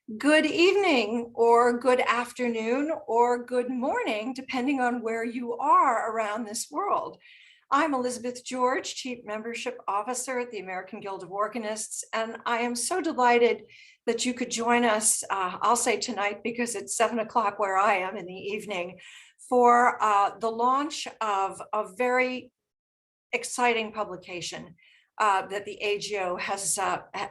Good evening, or good afternoon, or good morning, depending on where you are around this world. I'm Elizabeth George, Chief Membership Officer at the American Guild of Organists, and I am so delighted that you could join us, I'll say tonight because it's 7 o'clock where I am in the evening, for the launch of a very exciting publication that the AGO has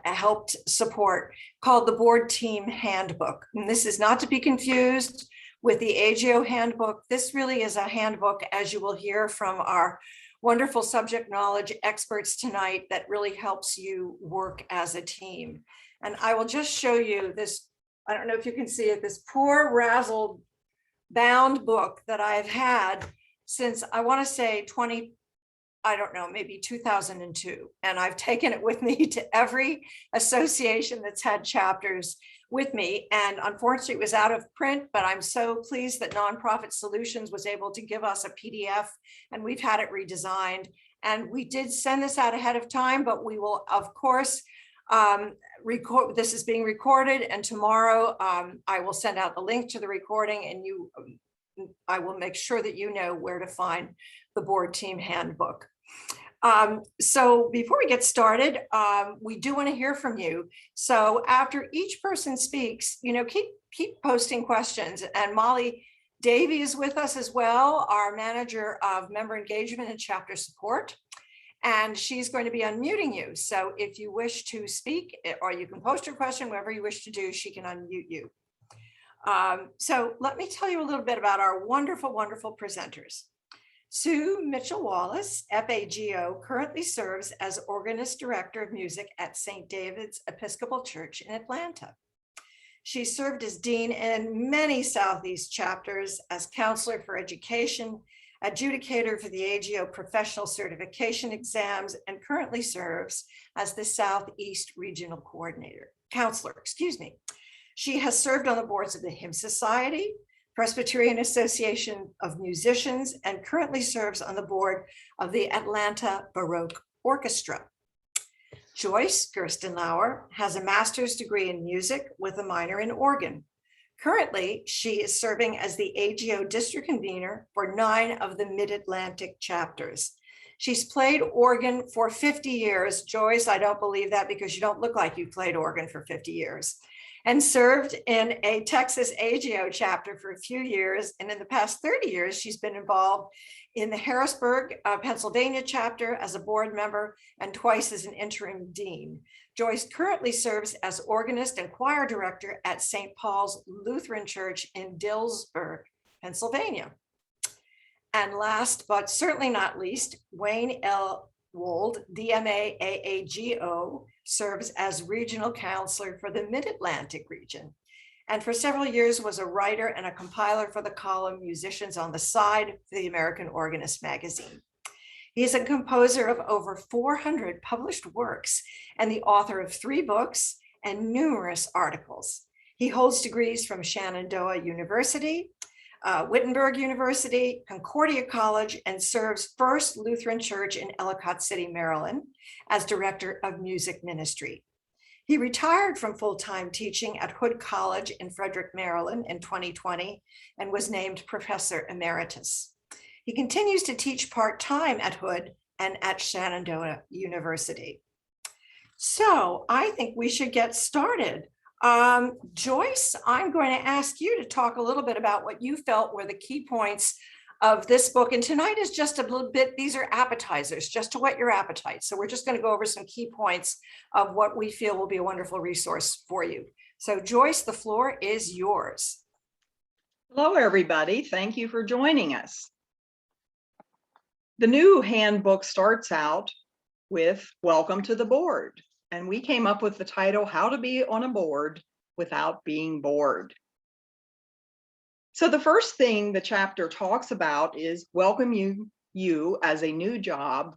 helped support, called the Board Team Handbook. And this is not to be confused with the AGO handbook. This really is a handbook, as you will hear from our wonderful subject knowledge experts tonight, that really helps you work as a team. And I will just show you this. I don't know if you can see it, this poor razzled bound book that I've had since, I want to say, maybe 2002. And I've taken it with me to every association that's had chapters with me. And unfortunately, it was out of print, but I'm so pleased that Nonprofit Solutions was able to give us a PDF, and we've had it redesigned. And we did send this out ahead of time, but we will, of course, record. This is being recorded, and tomorrow I will send out the link to the recording, and I will make sure that you know where to find the Board Team Handbook. So before we get started, we do want to hear from you. So after each person speaks, keep posting questions. And Molly Davey is with us as well, our manager of member engagement and chapter support. And she's going to be unmuting you. So if you wish to speak, or you can post your question, whatever you wish to do, she can unmute you. So let me tell you a little bit about our wonderful, wonderful presenters. Sue Mitchell-Wallace, FAGO, currently serves as Organist Director of Music at St. David's Episcopal Church in Atlanta. She served as Dean in many Southeast chapters, as Counselor for Education, adjudicator for the AGO Professional Certification Exams, and currently serves as the Southeast Regional Counselor. She has served on the boards of the Hymn Society, Presbyterian Association of Musicians, and currently serves on the board of the Atlanta Baroque Orchestra. Joyce Gerstenlauer has a master's degree in music with a minor in organ. Currently, she is serving as the AGO district convener for 9 of the Mid-Atlantic chapters. She's played organ for 50 years. Joyce, I don't believe that, because you don't look like you played organ for 50 years. And served in a Texas AGO chapter for a few years. And in the past 30 years, she's been involved in the Harrisburg, Pennsylvania chapter as a board member, and twice as an interim dean. Joyce currently serves as organist and choir director at St. Paul's Lutheran Church in Dillsburg, Pennsylvania. And last, but certainly not least, Wayne L. Wold, DMA AAGO, serves as Regional Councillor for the Mid-Atlantic region, and for several years was a writer and a compiler for the column Musicians on the Side for the American Organist magazine. He is a composer of over 400 published works and the author of 3 books and numerous articles. He holds degrees from Shenandoah University, Wittenberg University, Concordia College, and serves First Lutheran Church in Ellicott City, Maryland, as Director of Music Ministry. He retired from full-time teaching at Hood College in Frederick, Maryland in 2020, and was named Professor Emeritus. He continues to teach part-time at Hood and at Shenandoah University. So I think we should get started. Joyce, I'm going to ask you to talk a little bit about what you felt were the key points of this book. And tonight is just a little bit, these are appetizers, just to whet your appetite. So we're just going to go over some key points of what we feel will be a wonderful resource for you. So Joyce, the floor is yours. Hello, everybody. Thank you for joining us. The new handbook starts out with "Welcome to the Board." And we came up with the title, "How to Be on a Board Without Being Bored." So the first thing the chapter talks about is welcome you as a new job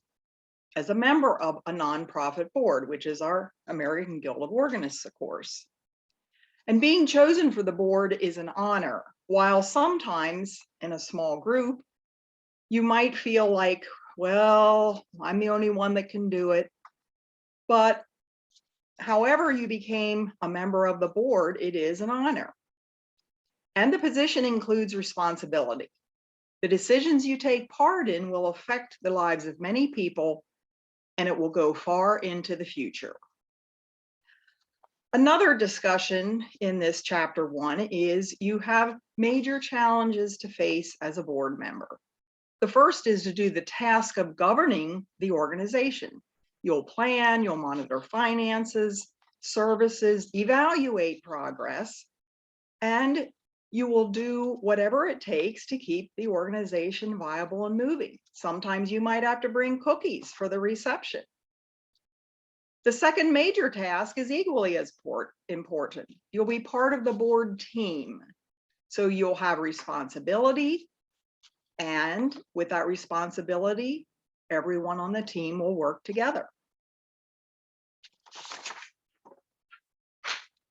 as a member of a nonprofit board, which is our American Guild of Organists, of course. And being chosen for the board is an honor. While sometimes in a small group, you might feel like, well, I'm the only one that can do it. But However you became a member of the board, it is an honor. And the position includes responsibility. The decisions you take part in will affect the lives of many people, and it will go far into the future. Another discussion in this chapter 1 is you have major challenges to face as a board member. The first is to do the task of governing the organization. You'll plan, you'll monitor finances, services, evaluate progress, and you will do whatever it takes to keep the organization viable and moving. Sometimes you might have to bring cookies for the reception. The second major task is equally as important. You'll be part of the board team. So you'll have responsibility, and with that responsibility, everyone on the team will work together.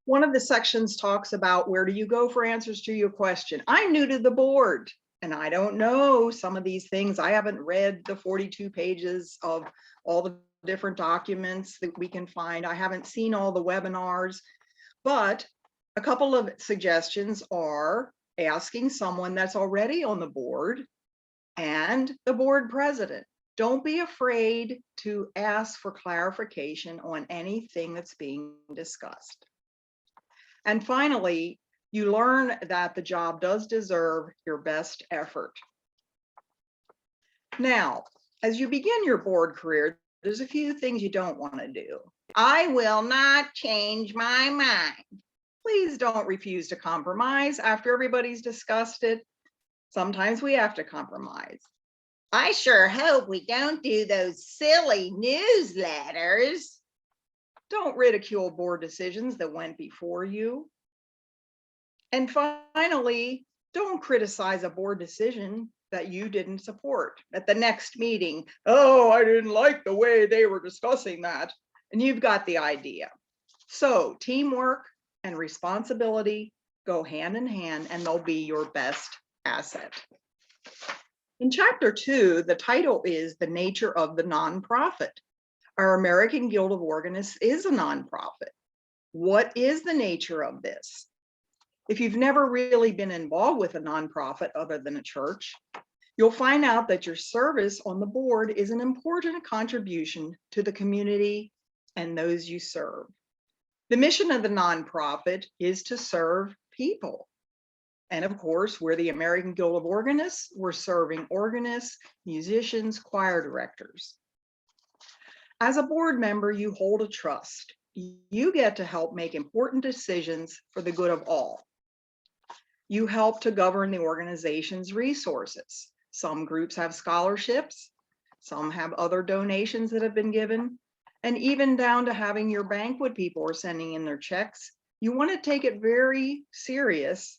One of the sections talks about where do you go for answers to your question. I'm new to the board and I don't know some of these things. I haven't read the 42 pages of all the different documents that we can find. I haven't seen all the webinars, but a couple of suggestions are asking someone that's already on the board and the board president. Don't be afraid to ask for clarification on anything that's being discussed. And finally, you learn that the job does deserve your best effort. Now, as you begin your board career, there's a few things you don't want to do. I will not change my mind. Please don't refuse to compromise after everybody's discussed it. Sometimes we have to compromise. I sure hope we don't do those silly newsletters. Don't ridicule board decisions that went before you. And finally, don't criticize a board decision that you didn't support at the next meeting. Oh, I didn't like the way they were discussing that. And you've got the idea. So teamwork and responsibility go hand in hand, and they'll be your best asset. In chapter 2, the title is The Nature of the Nonprofit. Our American Guild of Organists is a nonprofit. What is the nature of this? If you've never really been involved with a nonprofit other than a church, you'll find out that your service on the board is an important contribution to the community and those you serve. The mission of the nonprofit is to serve people. And of course, we're the American Guild of Organists. We're serving organists, musicians, choir directors. As a board member, you hold a trust. You get to help make important decisions for the good of all. You help to govern the organization's resources. Some groups have scholarships, some have other donations that have been given, and even down to having your banquet people are sending in their checks. You want to take it very serious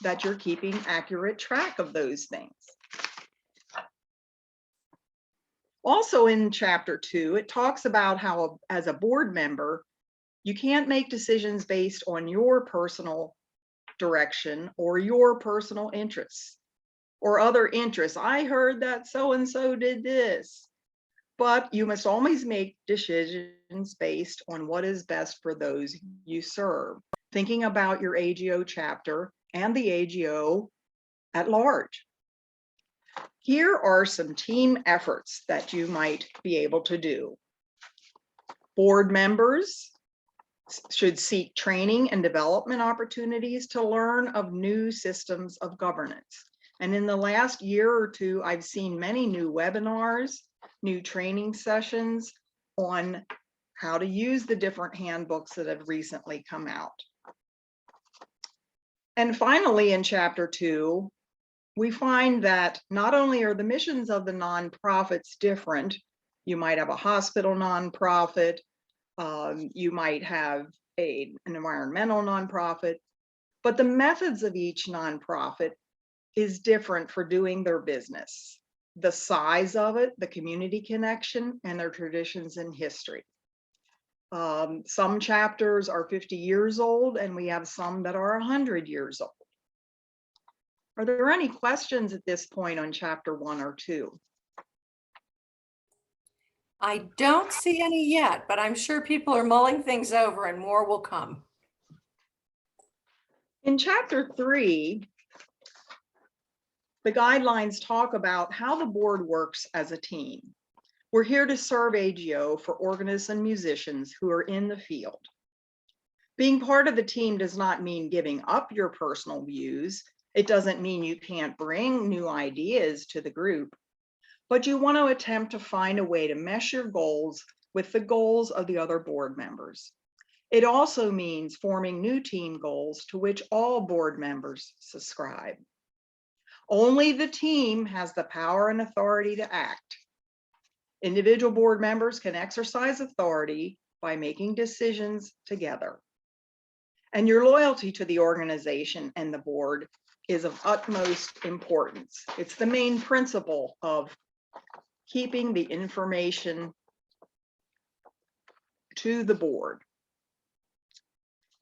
that you're keeping accurate track of those things. Also in chapter 2, it talks about how as a board member, you can't make decisions based on your personal direction or your personal interests or other interests. I heard that so-and-so did this, but you must always make decisions based on what is best for those you serve, thinking about your AGO chapter and the AGO at large. Here are some team efforts that you might be able to do. Board members should seek training and development opportunities to learn of new systems of governance. And in the last year or two, I've seen many new webinars, new training sessions on how to use the different handbooks that have recently come out. And finally, in chapter 2, we find that not only are the missions of the nonprofits different, you might have a hospital nonprofit, you might have an environmental nonprofit, but the methods of each nonprofit is different for doing their business. The size of it, the community connection, and their traditions and history. Some chapters are 50 years old, and we have some that are 100 years old. Are there any questions at this point on chapter 1 or 2? I don't see any yet, but I'm sure people are mulling things over and more will come. In Chapter 3, the guidelines talk about how the board works as a team. We're here to serve AGO for organists and musicians who are in the field. Being part of the team does not mean giving up your personal views. It doesn't mean you can't bring new ideas to the group, but you want to attempt to find a way to mesh your goals with the goals of the other board members. It also means forming new team goals to which all board members subscribe. Only the team has the power and authority to act. Individual board members can exercise authority by making decisions together. And your loyalty to the organization and the board is of utmost importance. It's the main principle of keeping the information to the board.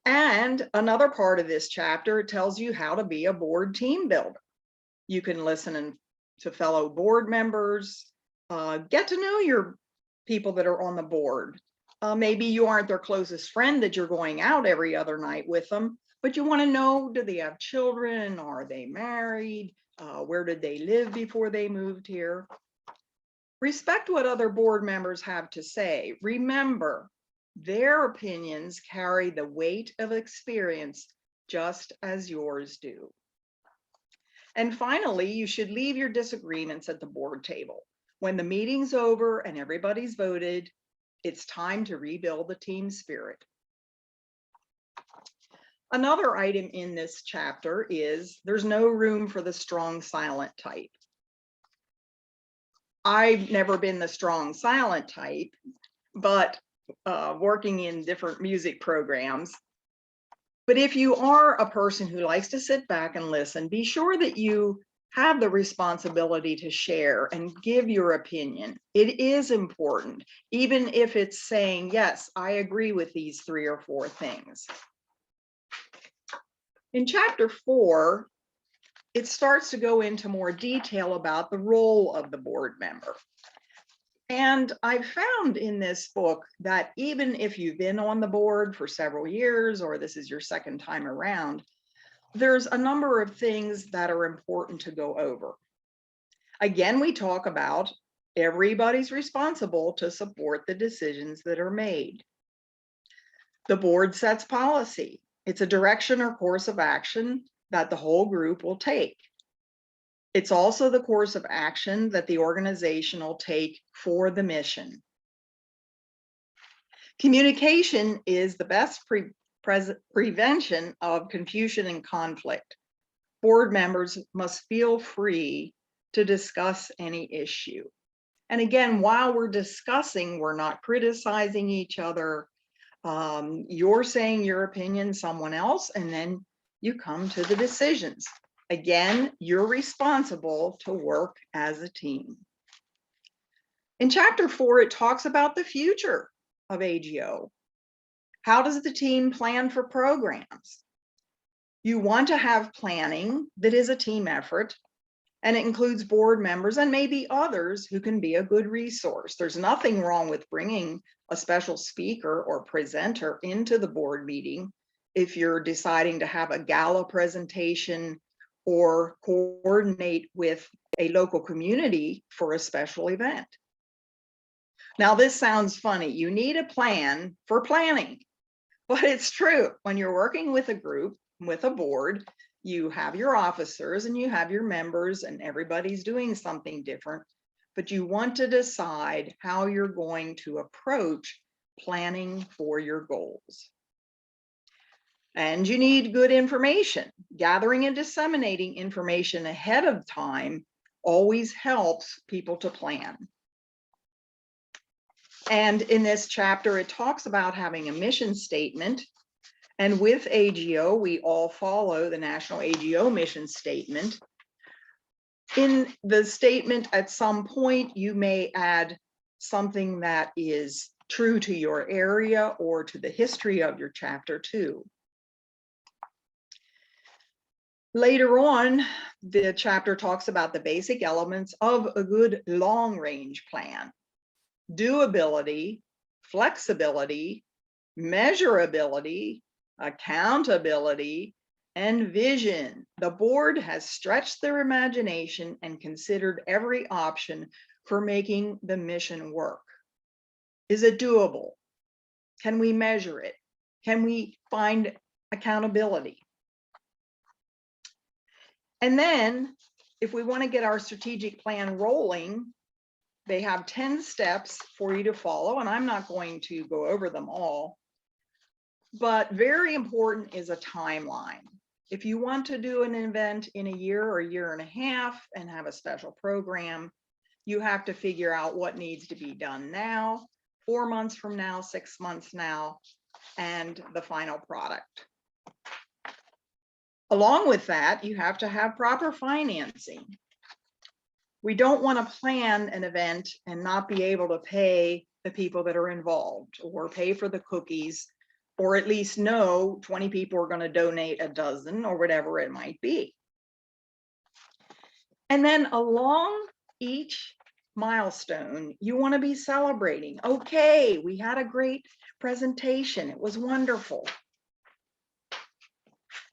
And another part of this chapter, it tells you how to be a board team builder. You can listen to fellow board members, get to know your people that are on the board. Maybe you aren't their closest friend that you're going out every other night with them, but you want to know, do they have children? Are they married? Where did they live before they moved here? Respect what other board members have to say. Remember, their opinions carry the weight of experience just as yours do. And finally, you should leave your disagreements at the board table. When the meeting's over and everybody's voted, it's time to rebuild the team spirit. Another item in this chapter is there's no room for the strong silent type. I've never been the strong silent type, but working in different music programs. But if you are a person who likes to sit back and listen, be sure that you have the responsibility to share and give your opinion. It is important, even if it's saying, yes, I agree with these 3 or 4 things. In Chapter 4, it starts to go into more detail about the role of the board member. And I found in this book that even if you've been on the board for several years, or this is your second time around, there's a number of things that are important to go over. Again, we talk about everybody's responsible to support the decisions that are made. The board sets policy. It's a direction or course of action that the whole group will take. It's also the course of action that the organization will take for the mission. Communication is the best prevention of confusion and conflict. Board members must feel free to discuss any issue. And again, while we're discussing, we're not criticizing each other. You're saying your opinion, someone else, and then you come to the decisions. Again, you're responsible to work as a team. In Chapter 4, it talks about the future of AGO. How does the team plan for programs? You want to have planning that is a team effort, and it includes board members and maybe others who can be a good resource. There's nothing wrong with bringing a special speaker or presenter into the board meeting if you're deciding to have a gala presentation or coordinate with a local community for a special event. Now, this sounds funny. You need a plan for planning, but it's true. When you're working with a group, with a board, you have your officers and you have your members, and everybody's doing something different, but you want to decide how you're going to approach planning for your goals. And you need good information. Gathering and disseminating information ahead of time always helps people to plan. And in this chapter, it talks about having a mission statement. And with AGO, we all follow the National AGO mission statement. In the statement, at some point, you may add something that is true to your area or to the history of your chapter too. Later on, the chapter talks about the basic elements of a good long-range plan. doability, flexibility, measurability, accountability, and vision. The board has stretched their imagination and considered every option for making the mission work. Is it doable? Can we measure it? Can we find accountability? And then if we want to get our strategic plan rolling, they have 10 steps for you to follow, and I'm not going to go over them all, but very important is a timeline. If you want to do an event in a year or a year and a half and have a special program, you have to figure out what needs to be done now, 4 months from now, 6 months now, and the final product. Along with that, you have to have proper financing. We don't want to plan an event and not be able to pay the people that are involved or pay for the cookies, or at least know 20 people are going to donate a dozen or whatever it might be. And then along each milestone, you want to be celebrating. Okay, we had a great presentation. It was wonderful.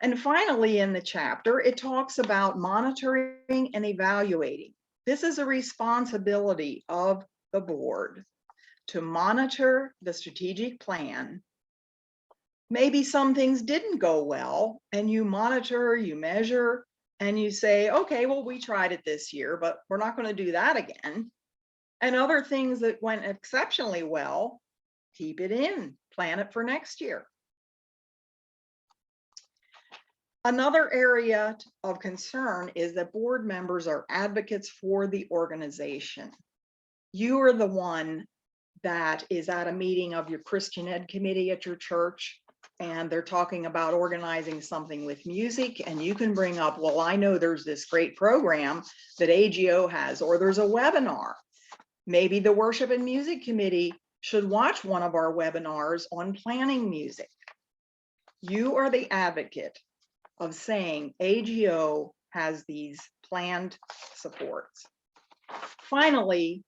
And finally, in the chapter, it talks about monitoring and evaluating. This is a responsibility of the board to monitor the strategic plan. Maybe some things didn't go well, and you monitor, you measure, and you say, okay, well, we tried it this year, but we're not going to do that again. And other things that went exceptionally well, keep it in, plan it for next year. Another area of concern is that board members are advocates for the organization. You are the one that is at a meeting of your Christian Ed committee at your church, and they're talking about organizing something with music, and you can bring up, well, I know there's this great program that AGO has, or there's a webinar. Maybe the worship and music committee should watch one of our webinars on planning music. You are the advocate of saying AGO has these planned supports. Finally,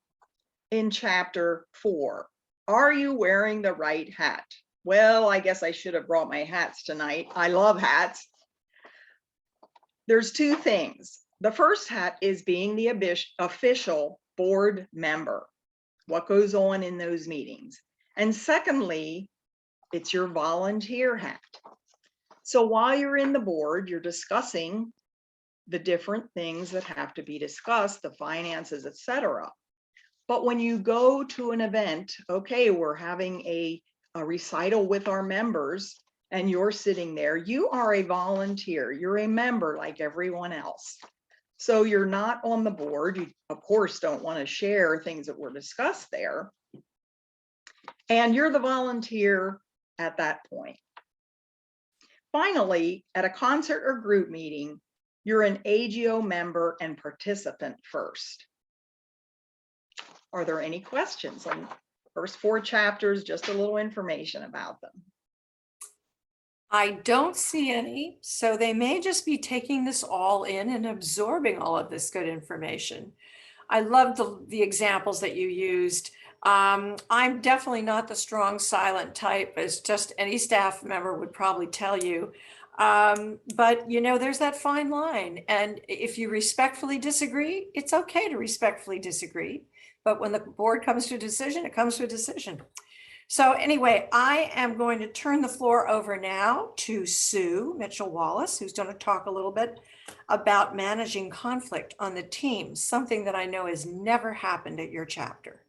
in chapter 4, are you wearing the right hat? Well, I guess I should have brought my hats tonight. I love hats. There's two things. The first hat is being the official board member, what goes on in those meetings. And secondly, it's your volunteer hat. So while you're in the board, you're discussing the different things that have to be discussed, the finances, etc. But when you go to an event, okay, we're having a recital with our members, and you're sitting there, you are a volunteer, you're a member like everyone else. So you're not on the board. You, of course, don't want to share things that were discussed there. And you're the volunteer at that point. Finally, at a concert or group meeting, you're an AGO member and participant first. Are there any questions on the first 4 chapters? Just a little information about them. I don't see any, so they may just be taking this all in and absorbing all of this good information. I love the examples that you used. I'm definitely not the strong silent type, as just any staff member would probably tell you. But you know, there's that fine line. And if you respectfully disagree, it's okay to respectfully disagree. But when the board comes to a decision, it comes to a decision. So anyway, I am going to turn the floor over now to Sue Mitchell-Wallace, who's going to talk a little bit about managing conflict on the team, something that I know has never happened at your chapter.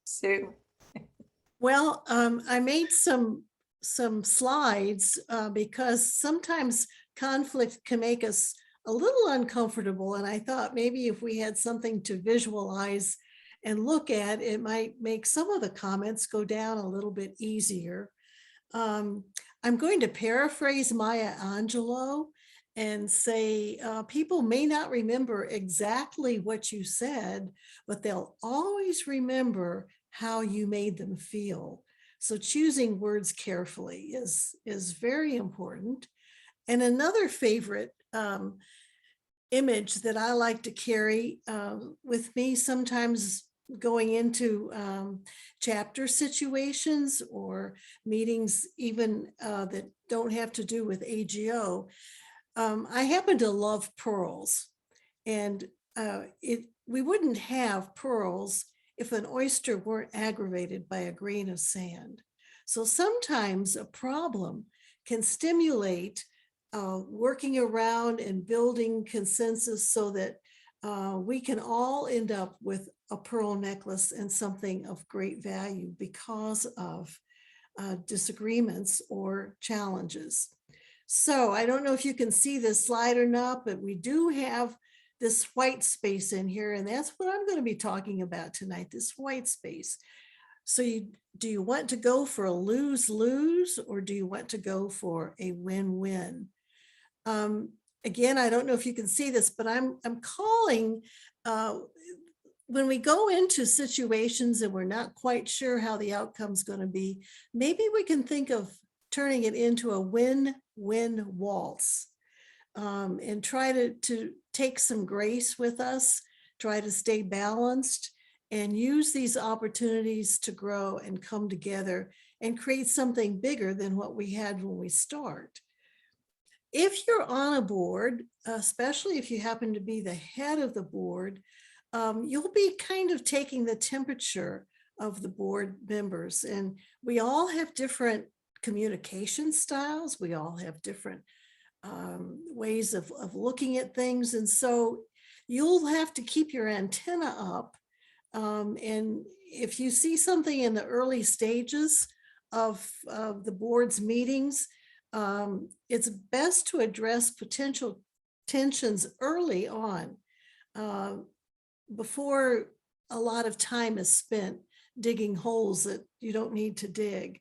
Sue. Well, I made some slides because sometimes conflict can make us a little uncomfortable. And I thought maybe if we had something to visualize and look at, it might make some of the comments go down a little bit easier. I'm going to paraphrase Maya Angelou and say, people may not remember exactly what you said, but they'll always remember how you made them feel. So choosing words carefully is very important. And another favorite image that I like to carry with me sometimes going into chapter situations or meetings even that don't have to do with AGO. I happen to love pearls, and we wouldn't have pearls if an oyster weren't aggravated by a grain of sand. So sometimes a problem can stimulate working around and building consensus so that we can all end up with a pearl necklace and something of great value because of disagreements or challenges. So I don't know if you can see this slide or not, but we do have this white space in here, and that's what I'm going to be talking about tonight, this white space. So do you want to go for a lose-lose, or do you want to go for a win-win? Again, I don't know if you can see this, but I'm calling when we go into situations and we're not quite sure how the outcome's going to be, maybe we can think of turning it into a win-win waltz, and try to take some grace with us, try to stay balanced, and use these opportunities to grow and come together and create something bigger than what we had when we start. If you're on a board, especially if you happen to be the head of the board, you'll be kind of taking the temperature of the board members. And we all have different communication styles. We all have different ways of looking at things. And so you'll have to keep your antenna up. And if you see something in the early stages of the board's meetings, it's best to address potential tensions early on, before a lot of time is spent digging holes that you don't need to dig.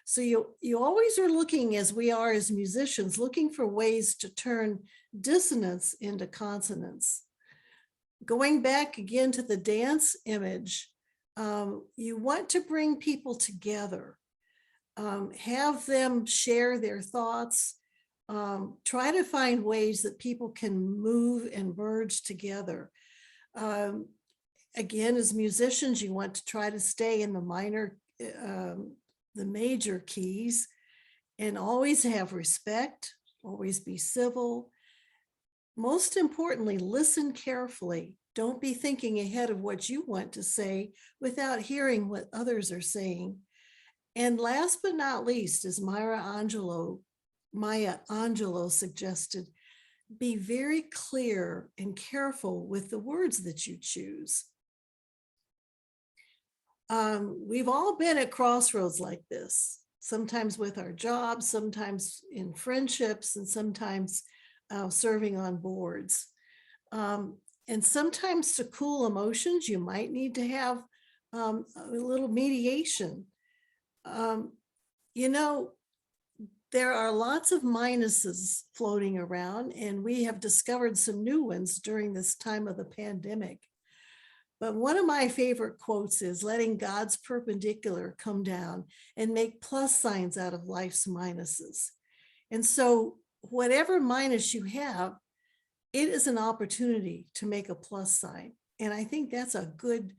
So you always are looking, as we are as musicians, looking for ways to turn dissonance into consonants. Going back again to the dance image, you want to bring people together, have them share their thoughts, try to find ways that people can move and merge together. Again, as musicians, you want to try to stay in the major keys, and always have respect, always be civil. Most importantly, listen carefully. Don't be thinking ahead of what you want to say without hearing what others are saying. And last but not least, as Maya Angelou suggested, be very clear and careful with the words that you choose. We've all been at crossroads like this, sometimes with our jobs, sometimes in friendships, and sometimes serving on boards. And sometimes to cool emotions, you might need to have a little mediation. You know, there are lots of minuses floating around, and we have discovered some new ones during this time of the pandemic. But one of my favorite quotes is, letting God's perpendicular come down and make plus signs out of life's minuses. And so whatever minus you have, it is an opportunity to make a plus sign. And I think that's a good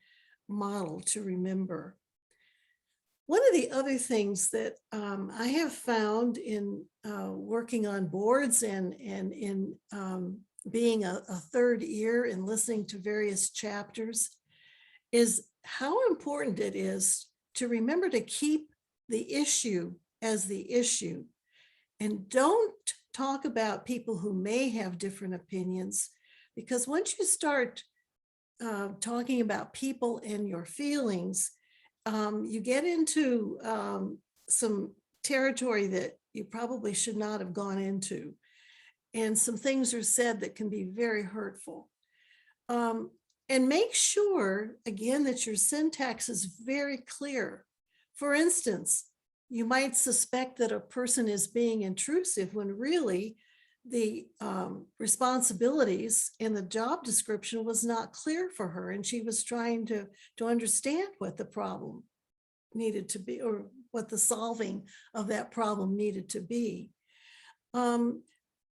model to remember. One of the other things that I have found in working on boards and in being a third ear and listening to various chapters is how important it is to remember to keep the issue as the issue, and don't talk about people who may have different opinions, because once you start talking about people and your feelings, you get into some territory that you probably should not have gone into. And some things are said that can be very hurtful. And make sure, again, that your syntax is very clear. For instance, you might suspect that a person is being intrusive when really the responsibilities in the job description was not clear for her, and she was trying to understand what the problem needed to be, or what the solving of that problem needed to be.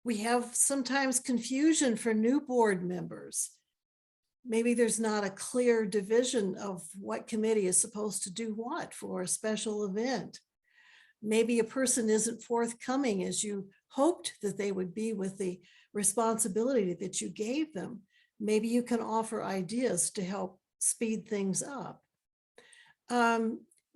We have sometimes confusion for new board members. Maybe there's not a clear division of what committee is supposed to do what for a special event. Maybe a person isn't forthcoming as you hoped that they would be with the responsibility that you gave them. Maybe you can offer ideas to help speed things up.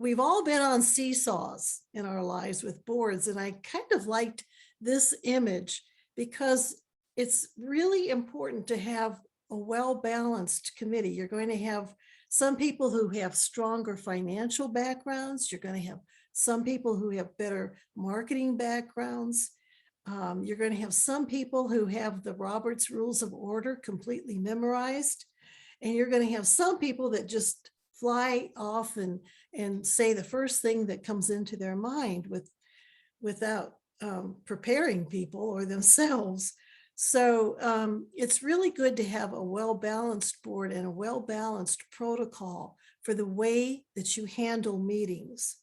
We've all been on seesaws in our lives with boards, and I kind of liked this image because it's really important to have a well-balanced committee. You're going to have some people who have stronger financial backgrounds. You're going to have some people who have better marketing backgrounds. You're going to have some people who have the Robert's Rules of Order completely memorized. And you're going to have some people that just fly off and say the first thing that comes into their mind without preparing people or themselves. So it's really good to have a well-balanced board and a well-balanced protocol for the way that you handle meetings.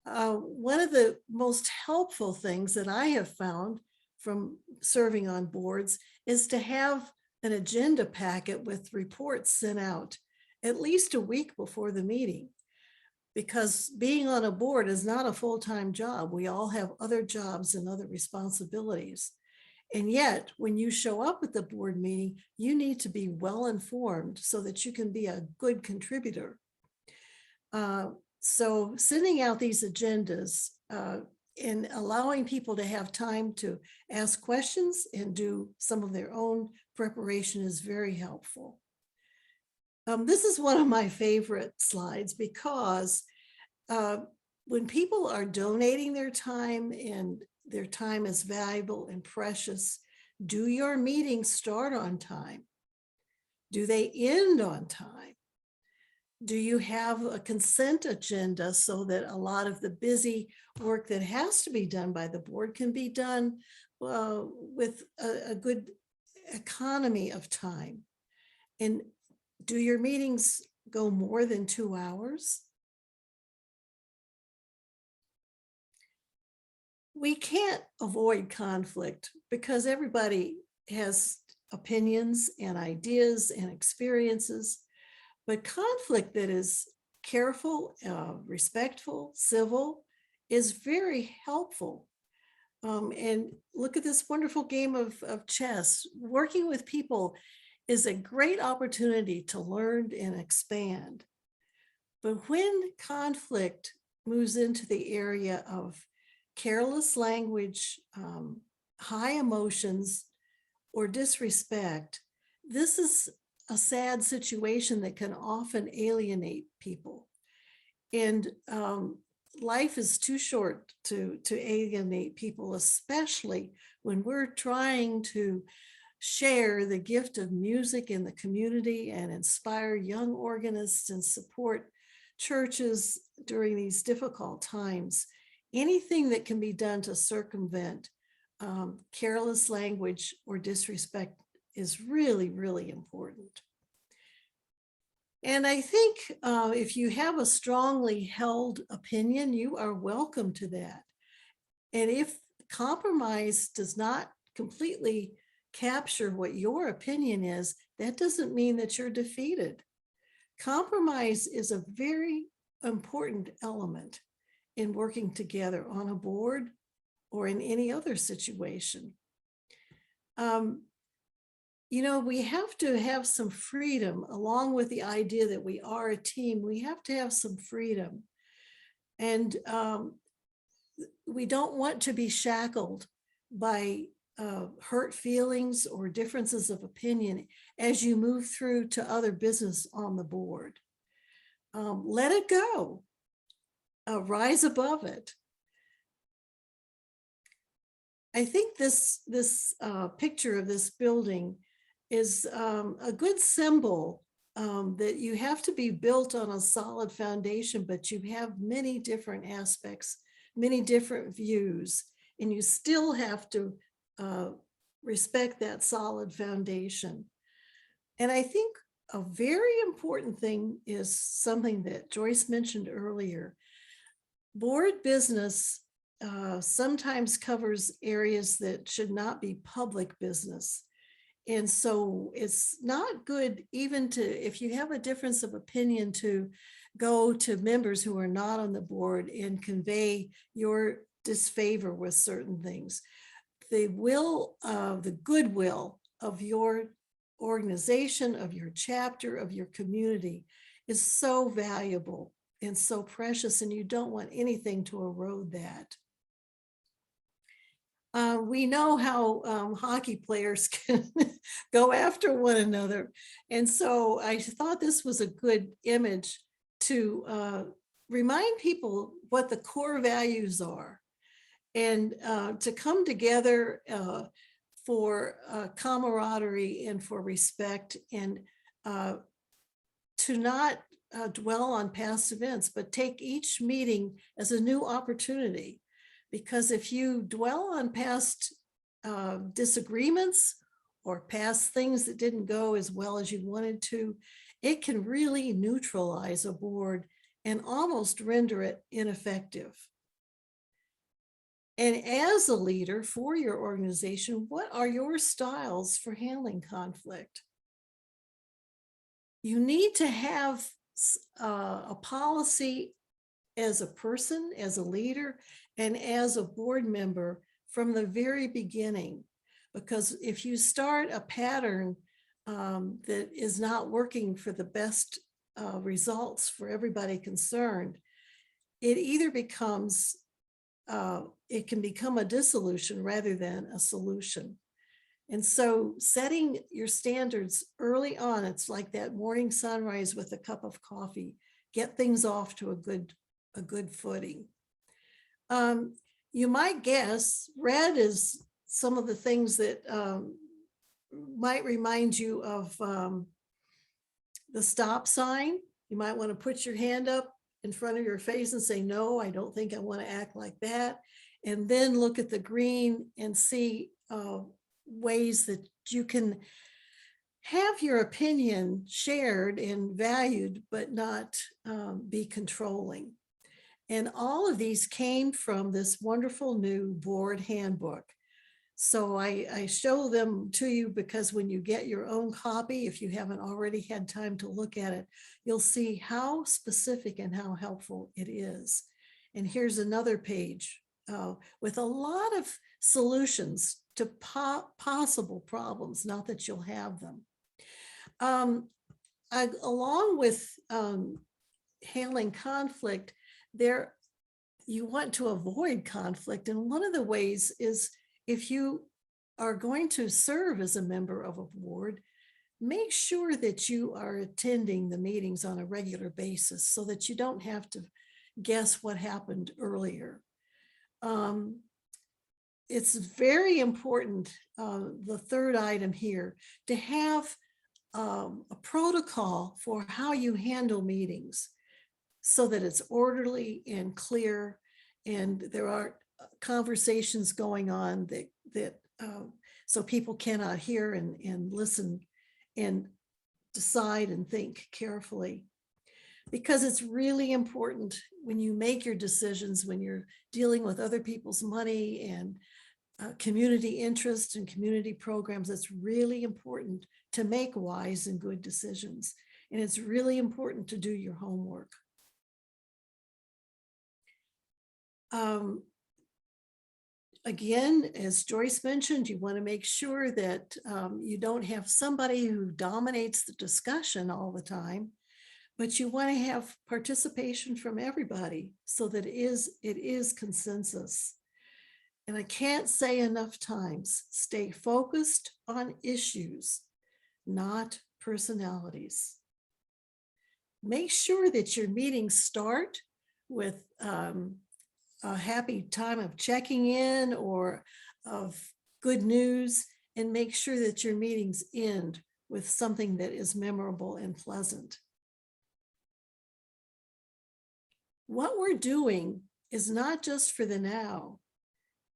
One of the most helpful things that I have found from serving on boards is to have an agenda packet with reports sent out at least a week before the meeting. Because being on a board is not a full-time job. We all have other jobs and other responsibilities. And yet, when you show up at the board meeting, you need to be well informed so that you can be a good contributor. So sending out these agendas and allowing people to have time to ask questions and do some of their own preparation is very helpful. This is one of my favorite slides because when people are donating their time and their time is valuable and precious, do your meetings start on time? Do they end on time? Do you have a consent agenda so that a lot of the busy work that has to be done by the board can be done with a good economy of time? And do your meetings go more than 2 hours? We can't avoid conflict because everybody has opinions and ideas and experiences, but conflict that is careful, respectful, civil is very helpful. And look at this wonderful game of chess. Working with people is a great opportunity to learn and expand. But when conflict moves into the area of careless language, high emotions, or disrespect, this is a sad situation that can often alienate people. And life is too short to alienate people, especially when we're trying to share the gift of music in the community and inspire young organists and support churches during these difficult times. Anything that can be done to circumvent careless language or disrespect is really, really important. And I think if you have a strongly held opinion, you are welcome to that. And if compromise does not completely capture what your opinion is, that doesn't mean that you're defeated. Compromise is a very important element in working together on a board or in any other situation. You know, we have to have some freedom along with the idea that we are a team. We have to have some freedom. And we don't want to be shackled by hurt feelings or differences of opinion as you move through to other business on the board. Let it go. Rise above it. I think this picture of this building is a good symbol that you have to be built on a solid foundation, but you have many different aspects, many different views, and you still have to respect that solid foundation. And I think a very important thing is something that Joyce mentioned earlier. Board business sometimes covers areas that should not be public business. And so it's not good even to, if you have a difference of opinion, to go to members who are not on the board and convey your disfavor with certain things. The goodwill of your organization, of your chapter, of your community is so valuable and so precious, and you don't want anything to erode that. We know how hockey players can go after one another. And so I thought this was a good image to remind people what the core values are, and to come together for camaraderie and for respect, and to not dwell on past events, but take each meeting as a new opportunity. Because if you dwell on past disagreements or past things that didn't go as well as you wanted to, it can really neutralize a board and almost render it ineffective. And as a leader for your organization, what are your styles for handling conflict? You need to have a policy as a person, as a leader, and as a board member from the very beginning. Because if you start a pattern that is not working for the best results for everybody concerned, it either becomes, it can become a dissolution rather than a solution. And so setting your standards early on, it's like that morning sunrise with a cup of coffee, get things off to a good footing. You might guess red is some of the things that might remind you of the stop sign. You might want to put your hand up in front of your face and say, no, I don't think I want to act like that. And then look at the green and see ways that you can have your opinion shared and valued, but not be controlling. And all of these came from this wonderful new board handbook. So I show them to you because when you get your own copy, if you haven't already had time to look at it, you'll see how specific and how helpful it is. And here's another page with a lot of solutions to possible problems, not that you'll have them. Along with handling conflict, you want to avoid conflict. And one of the ways is, if you are going to serve as a member of a board, make sure that you are attending the meetings on a regular basis so that you don't have to guess what happened earlier. It's very important, the third item here, to have a protocol for how you handle meetings so that it's orderly and clear, and there aren't conversations going on that so people cannot hear and listen and decide and think carefully. Because it's really important when you make your decisions, when you're dealing with other people's money and community interest and community programs, it's really important to make wise and good decisions. And it's really important to do your homework. Again, as Joyce mentioned, you want to make sure that you don't have somebody who dominates the discussion all the time, but you want to have participation from everybody so that it is consensus. And I can't say enough times, stay focused on issues, not personalities. Make sure that your meetings start with a happy time of checking in or of good news, and make sure that your meetings end with something that is memorable and pleasant. What we're doing is not just for the now,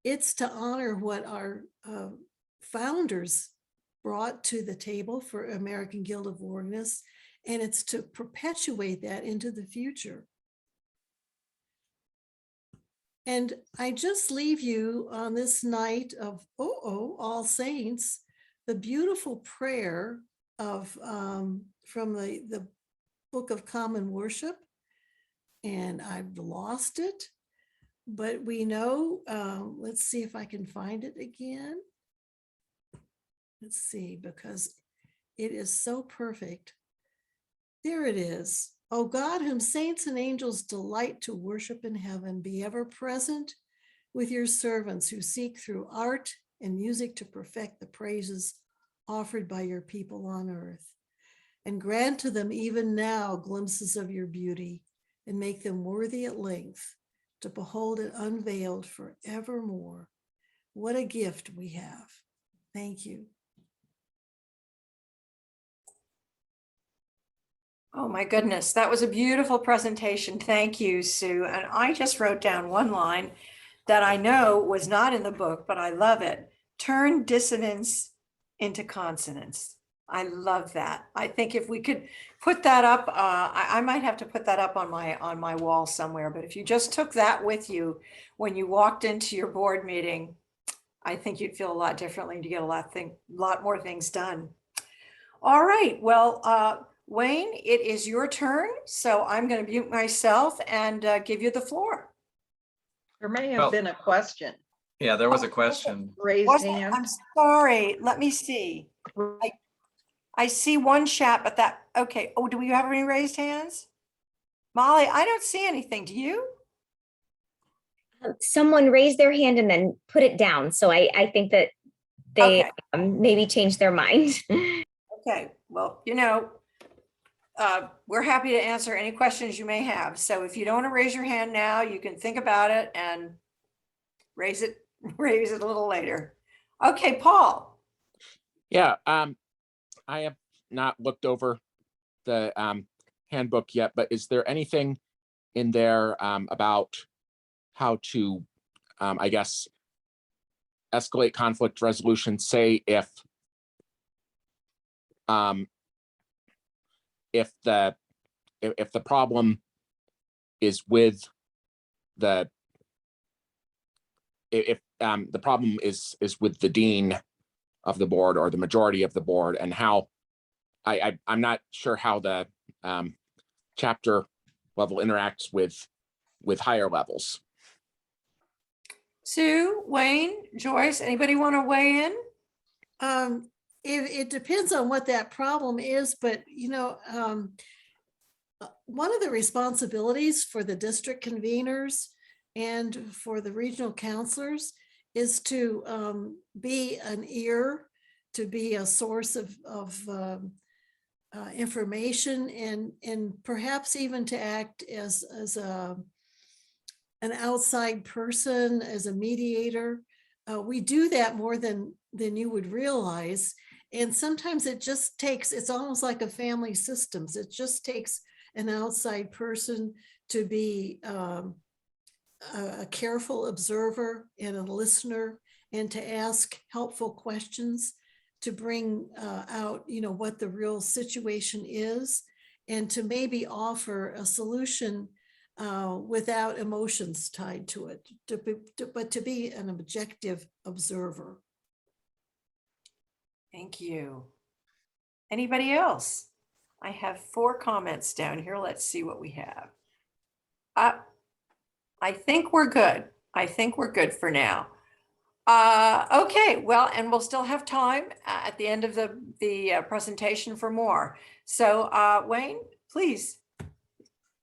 it's to honor what our founders brought to the table for American Guild of Organists, and it's to perpetuate that into the future. And I just leave you on this night of All Saints the beautiful prayer of from the Book of Common Worship, and I've lost it, but we know, let's see if I can find it again. Let's see, because it is so perfect. There it is. O God, whom saints and angels delight to worship in heaven, be ever present with your servants who seek through art and music to perfect the praises offered by your people on earth. And grant to them even now glimpses of your beauty, and make them worthy at length to behold it unveiled forevermore. What a gift we have. Thank you. Oh my goodness, that was a beautiful presentation. Thank you, Sue. And I just wrote down one line that I know was not in the book, but I love it. Turn dissonance into consonants. I love that. I think if we could put that up, I might have to put that up on my wall somewhere, but if you just took that with you when you walked into your board meeting, I think you'd feel a lot differently to get a lot more things done. All right, well, Wayne, it is your turn. So I'm going to mute myself and give you the floor. There may have been a question. Yeah, there was a question. Raised hand. I'm sorry. Let me see. I see one chat, but that, okay. Oh, do we have any raised hands? Molly, I don't see anything. Do you? Someone raised their hand and then put it down. So I think that they Okay. maybe changed their mind. Okay. Well, you know, we're happy to answer any questions you may have. So if you don't want to raise your hand now, you can think about it and raise it a little later. Okay, Paul. Yeah, I have not looked over the handbook yet, but is there anything in there about how to, I guess, escalate conflict resolution, say if the problem is with the the problem is with the dean of the board or the majority of the board, and how I'm not sure how the chapter level interacts with higher levels. Sue, Wayne, Joyce, anybody want to weigh in? It depends on what that problem is, but you know, one of the responsibilities for the district conveners and for the regional counselors is to be an ear, to be a source of information, and perhaps even to act as an outside person, as a mediator. We do that more than you would realize. And sometimes it just takes, it's almost like a family systems. It just takes an outside person to be a careful observer and a listener, and to ask helpful questions to bring out, you know, what the real situation is, and to maybe offer a solution without emotions tied to it, but to be an objective observer. Thank you. Anybody else? I have 4 comments down here. Let's see what we have. I think we're good. I think we're good for now. Okay, well, and we'll still have time at the end of the presentation for more. So Wayne, please.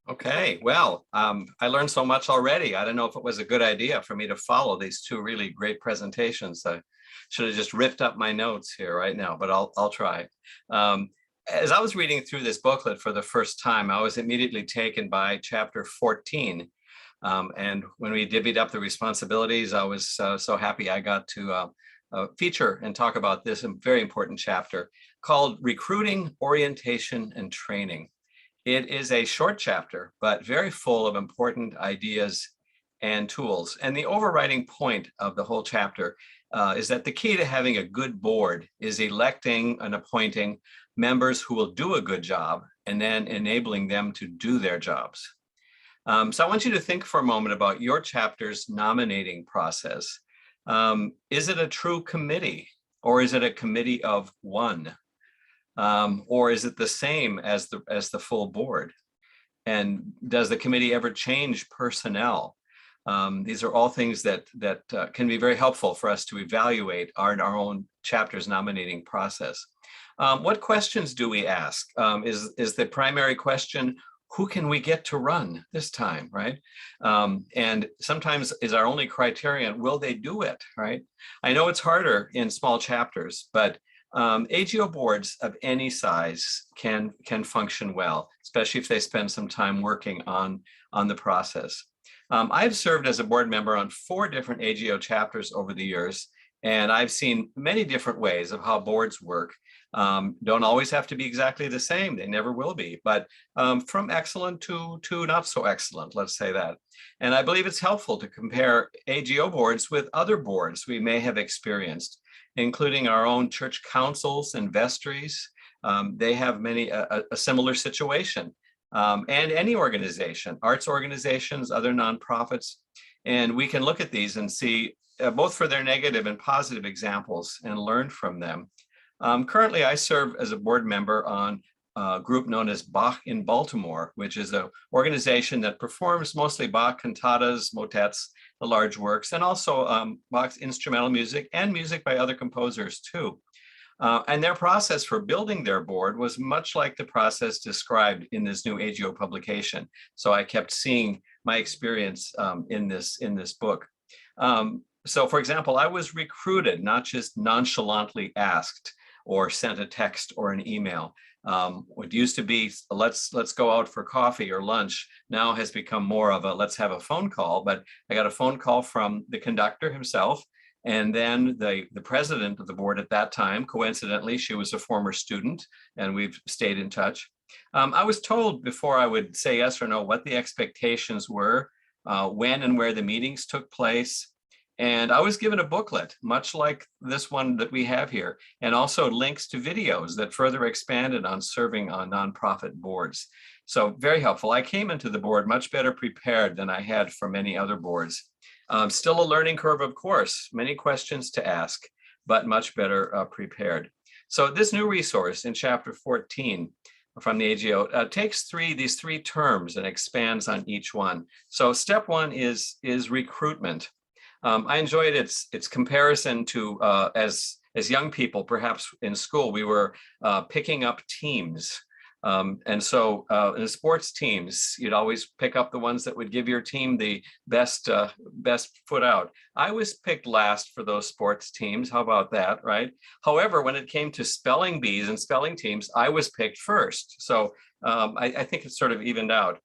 Okay, well, I learned so much already. I don't know if it was a good idea for me to follow these 2 really great presentations. I should have just ripped up my notes here right now, but I'll try. As I was reading through this booklet for the first time, I was immediately taken by chapter 14. And when we divvied up the responsibilities, I was so happy I got to feature and talk about this very important chapter called Recruiting, Orientation, and Training. It is a short chapter, but very full of important ideas and tools. And the overriding point of the whole chapter is that the key to having a good board is electing and appointing members who will do a good job and then enabling them to do their jobs. So I want you to think for a moment about your chapter's nominating process. Is it a true committee? Or is it a committee of one? Or is it the same as the full board? And does the committee ever change personnel? These are all things that can be very helpful for us to evaluate our own chapter's nominating process. What questions do we ask? Is the primary question, who can we get to run this time, right? And sometimes is our only criterion, will they do it, right? I know it's harder in small chapters, but AGO boards of any size can function well, especially if they spend some time working on the process. I've served as a board member on 4 different AGO chapters over the years, and I've seen many different ways of how boards work. Don't always have to be exactly the same. They never will be, but from excellent to not so excellent, let's say that. And I believe it's helpful to compare AGO boards with other boards we may have experienced, including our own church councils and vestries. They have many a similar situation, and any organization, arts organizations, other nonprofits. And we can look at these and see both for their negative and positive examples and learn from them. Currently, I serve as a board member on a group known as Bach in Baltimore, which is an organization that performs mostly Bach cantatas, motets, the large works, and also Bach's instrumental music and music by other composers too. And their process for building their board was much like the process described in this new AGO publication. So I kept seeing my experience in this book. So for example, I was recruited, not just nonchalantly asked or sent a text or an email. What used to be, let's go out for coffee or lunch, now has become more of a let's have a phone call. But I got a phone call from the conductor himself, and then the president of the board at that time. Coincidentally, she was a former student, and we've stayed in touch. I was told before I would say yes or no what the expectations were, when and where the meetings took place. And I was given a booklet, much like this one that we have here, and also links to videos that further expanded on serving on nonprofit boards. So very helpful. I came into the board much better prepared than I had for many other boards. Still a learning curve, of course, many questions to ask, but much better prepared. So this new resource in chapter 14 from the AGO takes these three terms and expands on each one. So step 1 is recruitment. I enjoyed its comparison to as young people, perhaps in school, we were picking up teams. And so in the sports teams, you'd always pick up the ones that would give your team the best foot out. I was picked last for those sports teams. How about that, right? However, when it came to spelling bees and spelling teams, I was picked first. So I think it's sort of evened out.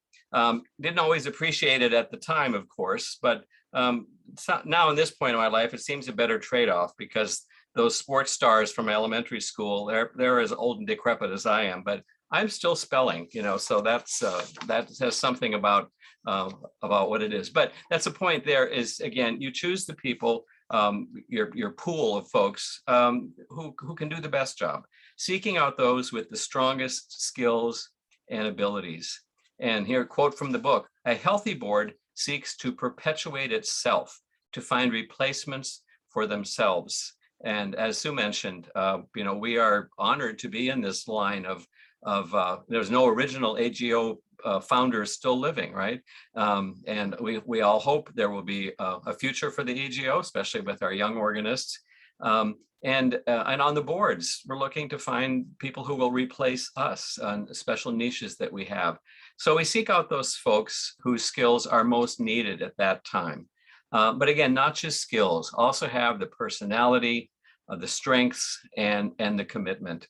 Didn't always appreciate it at the time, of course, but now in this point in my life, it seems a better trade-off because those sports stars from elementary school, they're as old and decrepit as I am, but I'm still spelling, so that says something about what it is. But that's the point there is, again, you choose the people, your pool of folks who can do the best job, seeking out those with the strongest skills and abilities. And here, quote from the book, "A healthy board seeks to perpetuate itself, to find replacements for themselves." And as Sue mentioned, we are honored to be in this line of there's no original AGO founders still living, right? And we all hope there will be a future for the AGO, especially with our young organists. And on the boards, we're looking to find people who will replace us on special niches that we have. So we seek out those folks whose skills are most needed at that time. But again, not just skills, also have the personality, the strengths, and the commitment.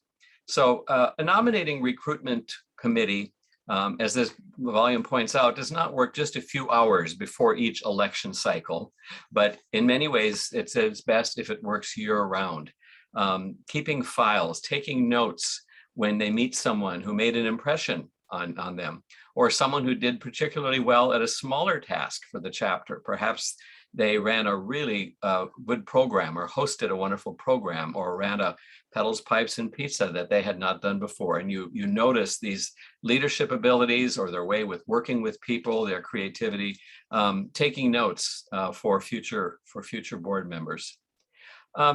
So a nominating recruitment committee, as this volume points out, does not work just a few hours before each election cycle, but in many ways, it's best if it works year-round. Keeping files, taking notes when they meet someone who made an impression on them, or someone who did particularly well at a smaller task for the chapter. Perhaps they ran a really good program or hosted a wonderful program or ran a pedals, pipes, and pizza that they had not done before. And you notice these leadership abilities or their way with working with people, their creativity, taking notes for future board members.